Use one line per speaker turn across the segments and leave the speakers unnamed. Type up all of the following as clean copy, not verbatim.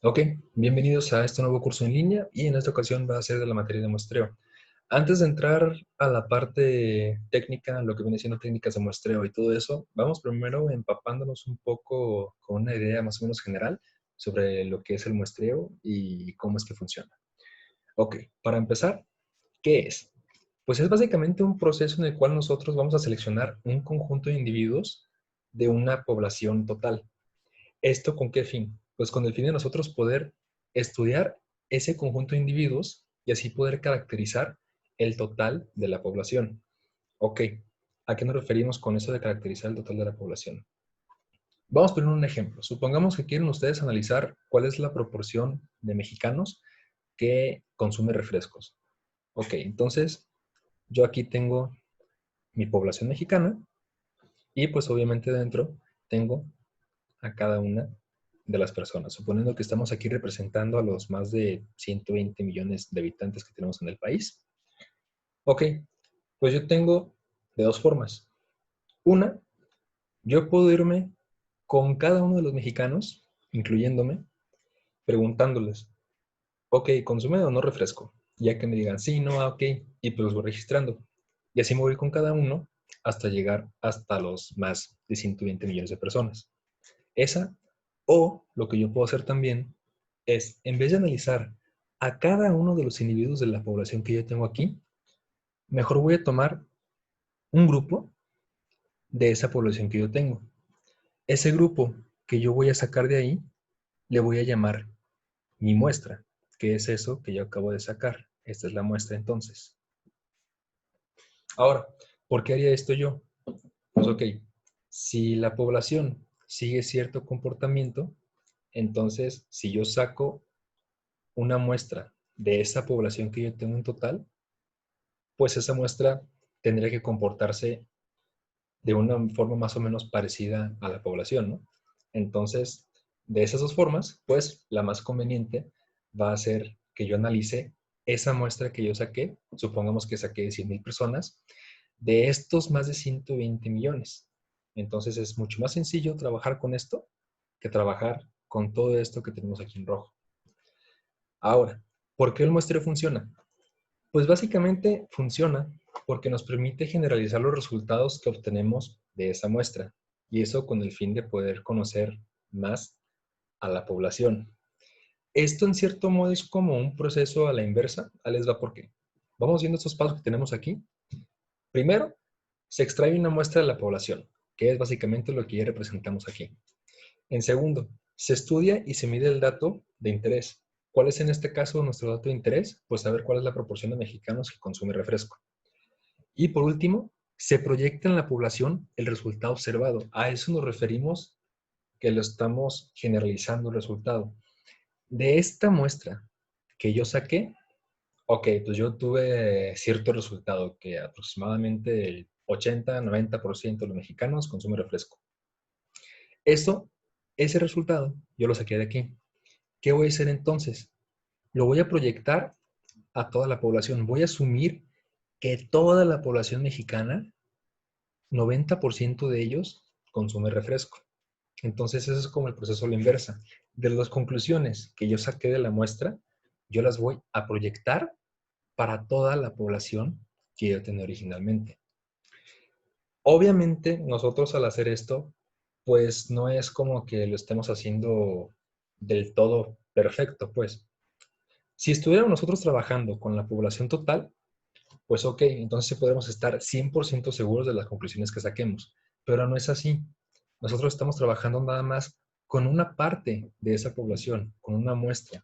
Ok, bienvenidos a este nuevo curso en línea y en esta ocasión va a ser de la materia de muestreo. Antes de entrar a la parte técnica, lo que viene siendo técnicas de muestreo y todo eso, vamos primero empapándonos un poco con una idea más o menos general sobre lo que es el muestreo y cómo es que funciona. Ok, para empezar, ¿qué es? Pues es básicamente un proceso en el cual nosotros vamos a seleccionar un conjunto de individuos de una población total. ¿Esto con qué fin? Pues con el fin de nosotros poder estudiar ese conjunto de individuos y así poder caracterizar el total de la población. Ok, ¿a qué nos referimos con eso de caracterizar el total de la población? Vamos a poner un ejemplo. Supongamos que quieren ustedes analizar cuál es la proporción de mexicanos que consume refrescos. Ok, entonces yo aquí tengo mi población mexicana y pues obviamente dentro tengo a cada una de las personas, suponiendo que estamos aquí representando a los más de 120 millones de habitantes que tenemos en el país. Ok, pues yo tengo de dos formas. Una, yo puedo irme con cada uno de los mexicanos, incluyéndome, preguntándoles, ok, ¿consume o no refresco? Ya que me digan, sí, no, ok, y pues los voy registrando. Y así me voy con cada uno hasta llegar hasta los más de 120 millones de personas. Esa, o lo que yo puedo hacer también es, en vez de analizar a cada uno de los individuos de la población que yo tengo aquí, mejor voy a tomar un grupo de esa población que yo tengo. Ese grupo que yo voy a sacar de ahí, le voy a llamar mi muestra, que es eso que yo acabo de sacar. Esta es la muestra entonces. Ahora, ¿por qué haría esto yo? Pues ok, si la población sigue cierto comportamiento, entonces si yo saco una muestra de esa población que yo tengo en total, pues esa muestra tendría que comportarse de una forma más o menos parecida a la población, ¿no? Entonces, de esas dos formas, pues la más conveniente va a ser que yo analice esa muestra que yo saqué, supongamos que saqué 100,000 personas, de estos más de 120 millones. Entonces es mucho más sencillo trabajar con esto que trabajar con todo esto que tenemos aquí en rojo. Ahora, ¿por qué el muestreo funciona? Pues básicamente funciona porque nos permite generalizar los resultados que obtenemos de esa muestra y eso con el fin de poder conocer más a la población. Esto en cierto modo es como un proceso a la inversa. Ahí les va por qué. Vamos viendo estos pasos que tenemos aquí. Primero, se extrae una muestra de la población, que es básicamente lo que ya representamos aquí. En segundo, se estudia y se mide el dato de interés. ¿Cuál es en este caso nuestro dato de interés? Pues saber cuál es la proporción de mexicanos que consume refresco. Y por último, se proyecta en la población el resultado observado. A eso nos referimos que lo estamos generalizando el resultado. De esta muestra que yo saqué, ok, pues yo tuve cierto resultado que aproximadamente el 80-90% de los mexicanos consumen refresco. Eso, ese resultado, yo lo saqué de aquí. ¿Qué voy a hacer entonces? Lo voy a proyectar a toda la población. Voy a asumir que toda la población mexicana 90% de ellos consume refresco. Entonces, eso es como el proceso a la inversa. De las conclusiones que yo saqué de la muestra, yo las voy a proyectar para toda la población que yo tenía originalmente. Obviamente, nosotros al hacer esto, pues no es como que lo estemos haciendo del todo perfecto, pues. Si estuviéramos nosotros trabajando con la población total, pues ok, entonces podemos estar 100% seguros de las conclusiones que saquemos, pero no es así. Nosotros estamos trabajando nada más con una parte de esa población, con una muestra.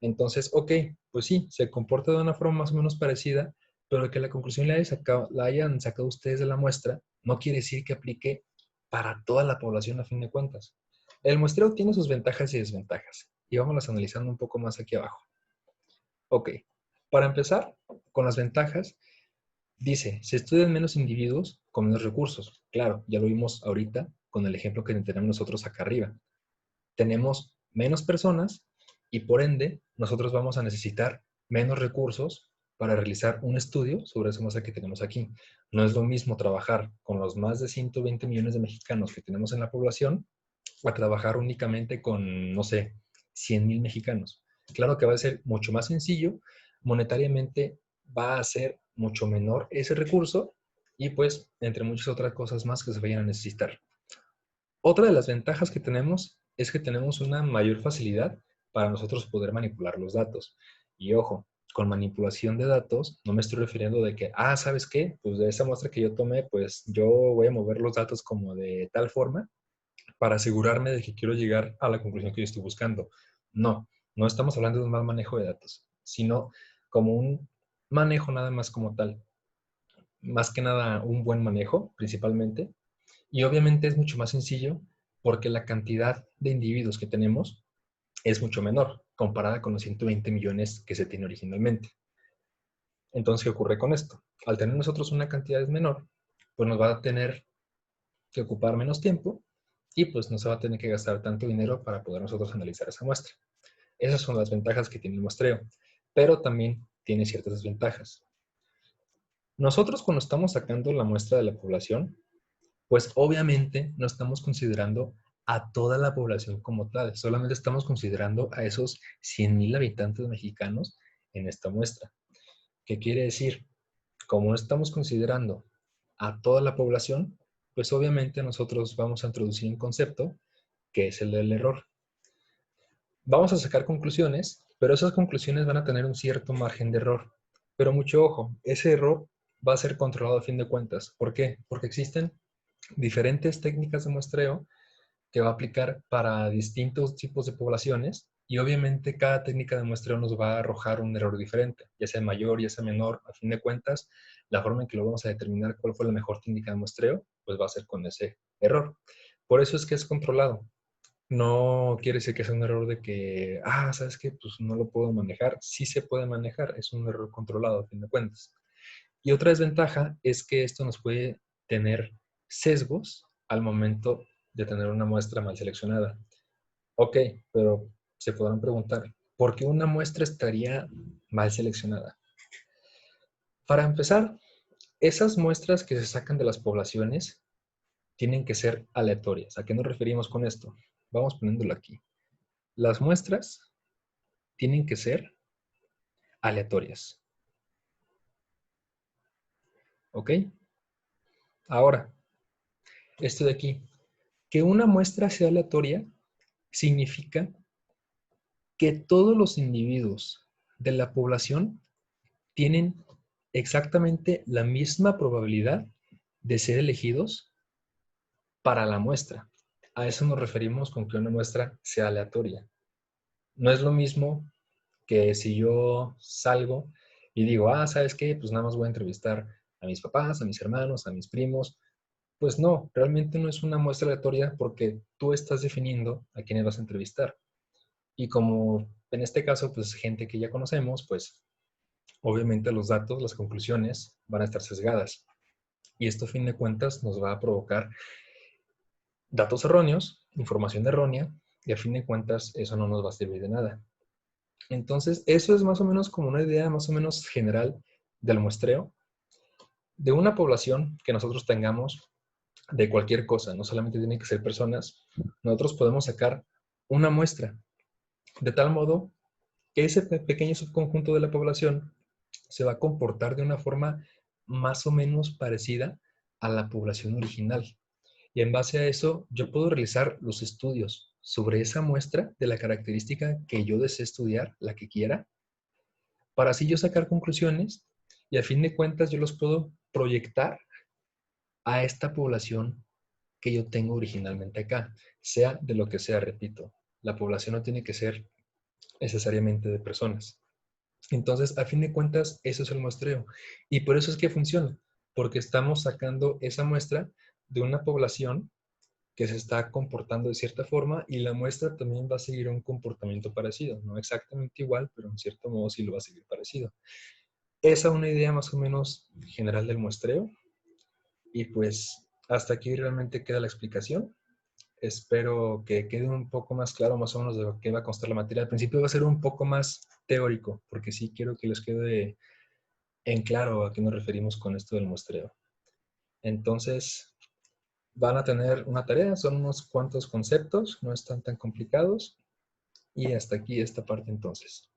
Entonces, ok, pues sí, se comporta de una forma más o menos parecida, pero que la conclusión la hayan sacado ustedes de la muestra no quiere decir que aplique para toda la población a fin de cuentas. El muestreo tiene sus ventajas y desventajas, y vamos analizando un poco más aquí abajo. Ok, para empezar, con las ventajas, dice, se estudian menos individuos con menos recursos. Claro, ya lo vimos ahorita con el ejemplo que tenemos nosotros acá arriba. Tenemos menos personas y por ende nosotros vamos a necesitar menos recursos para realizar un estudio sobre esa muestra que tenemos aquí. No es lo mismo trabajar con los más de 120 millones de mexicanos que tenemos en la población a trabajar únicamente con, no sé, 100,000 mexicanos. Claro que va a ser mucho más sencillo, monetariamente va a ser mucho menor ese recurso y pues entre muchas otras cosas más que se vayan a necesitar. Otra de las ventajas que tenemos es que tenemos una mayor facilidad para nosotros poder manipular los datos. Y ojo, con manipulación de datos no me estoy refiriendo de que, ¿sabes qué? Pues de esa muestra que yo tomé, pues yo voy a mover los datos como de tal forma para asegurarme de que quiero llegar a la conclusión que yo estoy buscando. No, no estamos hablando de un mal manejo de datos, sino como un manejo nada más como tal. Más que nada un buen manejo, principalmente. Y obviamente es mucho más sencillo porque la cantidad de individuos que tenemos es mucho menor comparada con los 120 millones que se tiene originalmente. Entonces, ¿qué ocurre con esto? Al tener nosotros una cantidad menor, pues nos va a tener que ocupar menos tiempo y pues no se va a tener que gastar tanto dinero para poder nosotros analizar esa muestra. Esas son las ventajas que tiene el muestreo, pero también tiene ciertas desventajas. Nosotros cuando estamos sacando la muestra de la población, pues obviamente no estamos considerando a toda la población como tal, solamente estamos considerando a esos 100,000 habitantes mexicanos en esta muestra. ¿Qué quiere decir? Como no estamos considerando a toda la población, pues obviamente nosotros vamos a introducir un concepto que es el del error. Vamos a sacar conclusiones, pero esas conclusiones van a tener un cierto margen de error. Pero mucho ojo, ese error va a ser controlado a fin de cuentas. ¿Por qué? Porque existen diferentes técnicas de muestreo que va a aplicar para distintos tipos de poblaciones y obviamente cada técnica de muestreo nos va a arrojar un error diferente, ya sea mayor, ya sea menor. A fin de cuentas, la forma en que lo vamos a determinar cuál fue la mejor técnica de muestreo, pues va a ser con ese error. Por eso es que es controlado. No quiere decir que sea un error de que, ¿sabes qué? Pues no lo puedo manejar. Sí se puede manejar, es un error controlado a fin de cuentas. Y otra desventaja es que esto nos puede tener sesgos al momento de tener una muestra mal seleccionada. Ok, pero se podrán preguntar, ¿por qué una muestra estaría mal seleccionada? Para empezar, esas muestras que se sacan de las poblaciones tienen que ser aleatorias. ¿A qué nos referimos con esto? Vamos poniéndolo aquí. Las muestras tienen que ser aleatorias. ¿Ok? Ahora, esto de aquí, que una muestra sea aleatoria significa que todos los individuos de la población tienen exactamente la misma probabilidad de ser elegidos para la muestra. A eso nos referimos con que una muestra sea aleatoria. No es lo mismo que si yo salgo y digo, ¿sabes qué? Pues nada más voy a entrevistar a mis papás, a mis hermanos, a mis primos. Pues no, realmente no es una muestra aleatoria porque tú estás definiendo a quiénes vas a entrevistar. Y como en este caso, pues gente que ya conocemos, pues obviamente los datos, las conclusiones van a estar sesgadas. Y esto, a fin de cuentas, nos va a provocar datos erróneos, información errónea, y a fin de cuentas eso no nos va a servir de nada. Entonces, eso es más o menos como una idea más o menos general del muestreo de una población que nosotros tengamos de cualquier cosa, no solamente tienen que ser personas, nosotros podemos sacar una muestra de tal modo que ese pequeño subconjunto de la población se va a comportar de una forma más o menos parecida a la población original. Y en base a eso, yo puedo realizar los estudios sobre esa muestra de la característica que yo desee estudiar, la que quiera, para así yo sacar conclusiones y a fin de cuentas yo los puedo proyectar a esta población que yo tengo originalmente acá, sea de lo que sea, repito. La población no tiene que ser necesariamente de personas. Entonces, a fin de cuentas, eso es el muestreo. Y por eso es que funciona, porque estamos sacando esa muestra de una población que se está comportando de cierta forma y la muestra también va a seguir un comportamiento parecido. No exactamente igual, pero en cierto modo sí lo va a seguir parecido. Esa es una idea más o menos general del muestreo. Y pues hasta aquí realmente queda la explicación. Espero que quede un poco más claro más o menos de lo que va a constar la materia. Al principio va a ser un poco más teórico, porque sí quiero que les quede en claro a qué nos referimos con esto del muestreo. Entonces, van a tener una tarea, son unos cuantos conceptos, no están tan complicados. Y hasta aquí esta parte entonces.